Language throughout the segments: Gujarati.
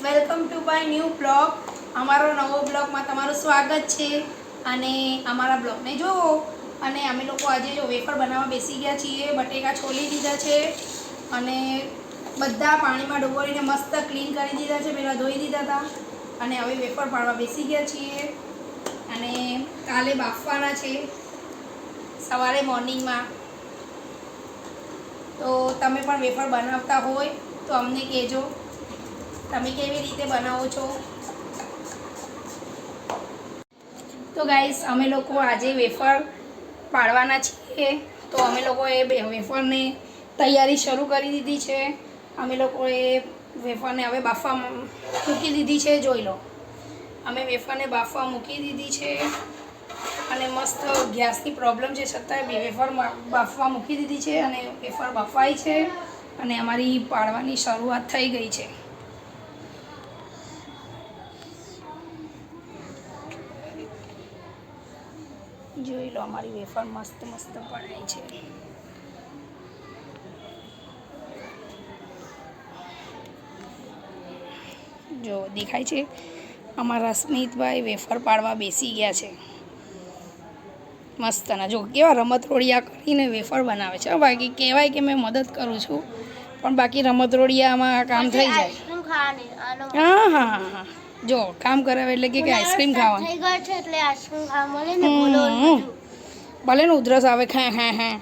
Welcome to my new blog. અમારો નવો બ્લોગમાં તમારું સ્વાગત છે અને અમારા બ્લોગને જુઓ। અને અમે લોકો આજે જો વેફર બનાવવા બેસી ગયા છીએ। બટેકા છોલી દીધા છે અને બધા પાણીમાં ડુબોળીને મસ્ત ક્લીન કરી દીધા છે, પહેલાં ધોઈ દીધા હતા અને હવે વેફર પાડવા બેસી ગયા છીએ અને કાલે બાફવાના છે સવારે મોર્નિંગમાં। તો તમે પણ વેફર બનાવતા હોય તો અમને કહેજો તમે કેવી રીતે બનાવો છો। તો ગાઈસ અમે લોકો આજે વેફર પાડવાના છીએ, તો અમે લોકોએ વેફરની તૈયારી શરૂ કરી દીધી છે। અમે લોકોએ વેફરને હવે બાફવા મૂકી દીધી છે, જોઈ લો। અમે વેફરને બાફવા મૂકી દીધી છે અને મસ્ત ગેસની પ્રોબ્લેમ છે છતાંય વેફર બાફવા મૂકી દીધી છે અને વેફર બફાય છે અને અમારી પાડવાની શરૂઆત થઈ ગઈ છે। જોઈ લો અમારી વેફર મસ્ત મસ્ત પડાય છે। જો દેખાય છે અમારા સ્મિતભાઈ વેફર પાડવા બેસી ગયા છે મસ્ત ના। જો કેવા રમતરોડિયા કરીને વેફર બનાવે છે। બાકી કહેવાય કે મેં મદદ કરું છું પણ બાકી રમતરોડિયામાં કામ થઈ જાય। હા હા હા, જો કામ કરાવે એટલે કે આઈસ્ક્રીમ ખાવાનું। ભલે ને ઉધરસ આવે ખા હા હા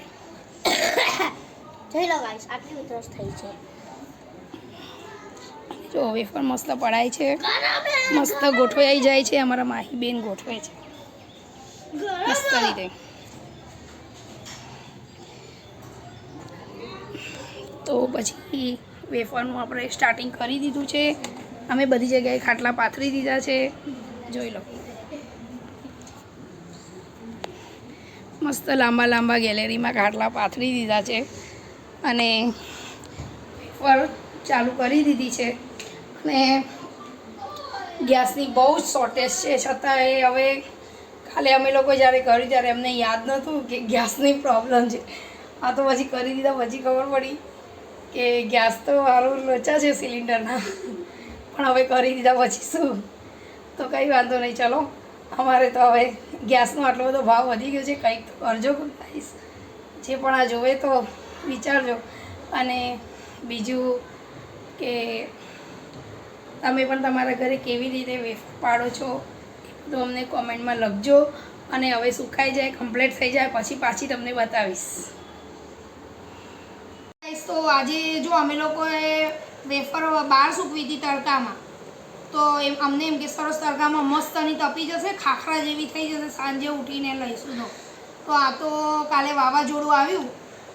જોઈ લો ગાઈસ, આટલી ઉધરસ થઈ છે। જો વેફર મસ્ત પડાય છે, મસ્ત ગોઠવાઈ જાય છે। અમારા માહી બેન ગોઠવે છે મસ્ત રીતે। તો પછી વેફરનું આપણે સ્ટાર્ટિંગ કરી દીધું છે। અમે બધી જગ્યાએ ખાટલા પાથરી દીધા છે, જોઈ લો। મસ્ત લાંબા લાંબા ગેલેરીમાં ખાટલા પાથરી દીધા છે અને વેફર ચાલુ કરી દીધી છે અને ગેસની બહુ જ શોર્ટેજ છે છતાંય હવે કાલે અમે લોકો જ્યારે કર્યું ત્યારે અમને યાદ નહોતું કે ગેસની પ્રોબ્લેમ છે। આ તો પછી કરી દીધા પછી ખબર પડી કે ગેસ તો સારું લોચા છે સિલિન્ડરના, પણ હવે કરી દીધા પછી શું, તો કંઈ વાંધો નહીં। ચલો, અમારે તો હવે ગેસનો આટલો બધો ભાવ વધી ગયો છે, કંઈક તો કરજો ગાઈસ। જે પણ આ જોવે તો વિચારજો। અને બીજું કે તમે પણ તમારા ઘરે કેવી રીતે વેફર પાડો છો એ બધું અમને કોમેન્ટમાં લખજો। અને હવે સુકાઈ જાય, કમ્પ્લીટ થઈ જાય પછી પાછી તમને બતાવીશ। તો આજે જો અમે લોકોએ વેફર બહાર સૂકવી હતી તડકામાં, તો અમને એમ કે સરસ તડકામાં મસ્તની તપી જશે, ખાખરા જેવી થઈ જશે, સાંજે ઉઠીને લઈશું તો આ તો કાલે વાવાઝોડું આવ્યું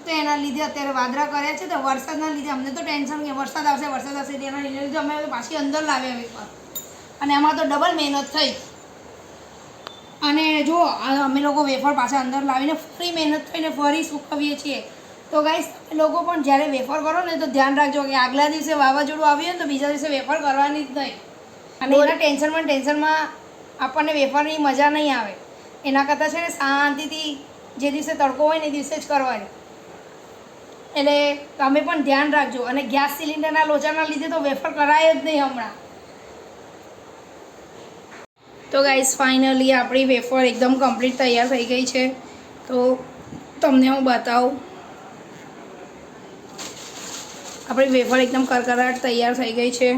તો એના લીધે અત્યારે વાદળા કર્યા છે, તો વરસાદના લીધે અમને તો ટેન્શન કે વરસાદ આવશે તેના લીધે અમે પાછી અંદર લાવ્યા વેફર અને એમાં તો ડબલ મહેનત થઈ। અને જો અમે લોકો વેફર પાછા અંદર લાવીને ફરી મહેનત થઈને ફરી સૂકવીએ છીએ। તો ગાઈસ તમે લોકો પણ જ્યારે વેફર કરો ને તો ધ્યાન રાખજો કે આગલા દિવસે વાવાઝોડું આવ્યું ને તો બીજા દિવસે વેફર કરવાની જ નહીં। અને એના ટેન્શનમાં આપણને વેફરની મજા નહીં આવે। એના કરતાં છે ને શાંતિથી જે દિવસે તડકો હોય ને એ દિવસે જ કરવાની। એટલે તમે પણ ધ્યાન રાખજો। અને ગેસ સિલિન્ડરના લોચાના લીધે તો વેફર કરાય જ નહીં હમણાં। તો ગાઈસ ફાઇનલી આપણી વેફર એકદમ કમ્પ્લીટ તૈયાર થઈ ગઈ છે। તો તમને હું બતાવું, આપણી વેફર એકદમ કરકરાટ તૈયાર થઈ ગઈ છે,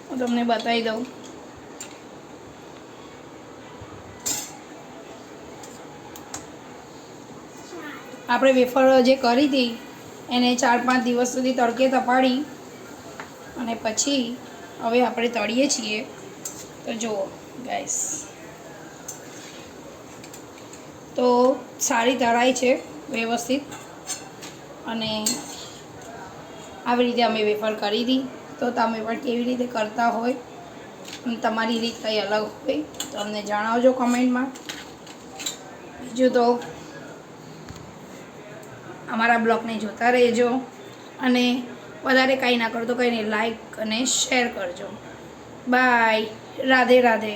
હું તમને બતાવી દઉં। આપણે વેફર જે કરી હતી એને 4-5 દિવસ સુધી તડકે તપાડી અને પછી હવે આપણે તળીએ છીએ। તો જુઓ ગાઈસ, તો સારી તળાઈ છે વ્યવસ્થિત। અને આવી રીતે અમે વેફર કરી હતી। તો તમે પણ કેવી રીતે કરતા હોય અને તમારી રીત કંઈ અલગ હોય તો અમને જણાવજો કમેન્ટમાં। બીજું તો અમારા બ્લોગને જોતા રહેજો અને વધારે કાંઈ ના કરો તો કંઈ નહીં, લાઈક અને શેર કરજો। બાય, રાધે રાધે।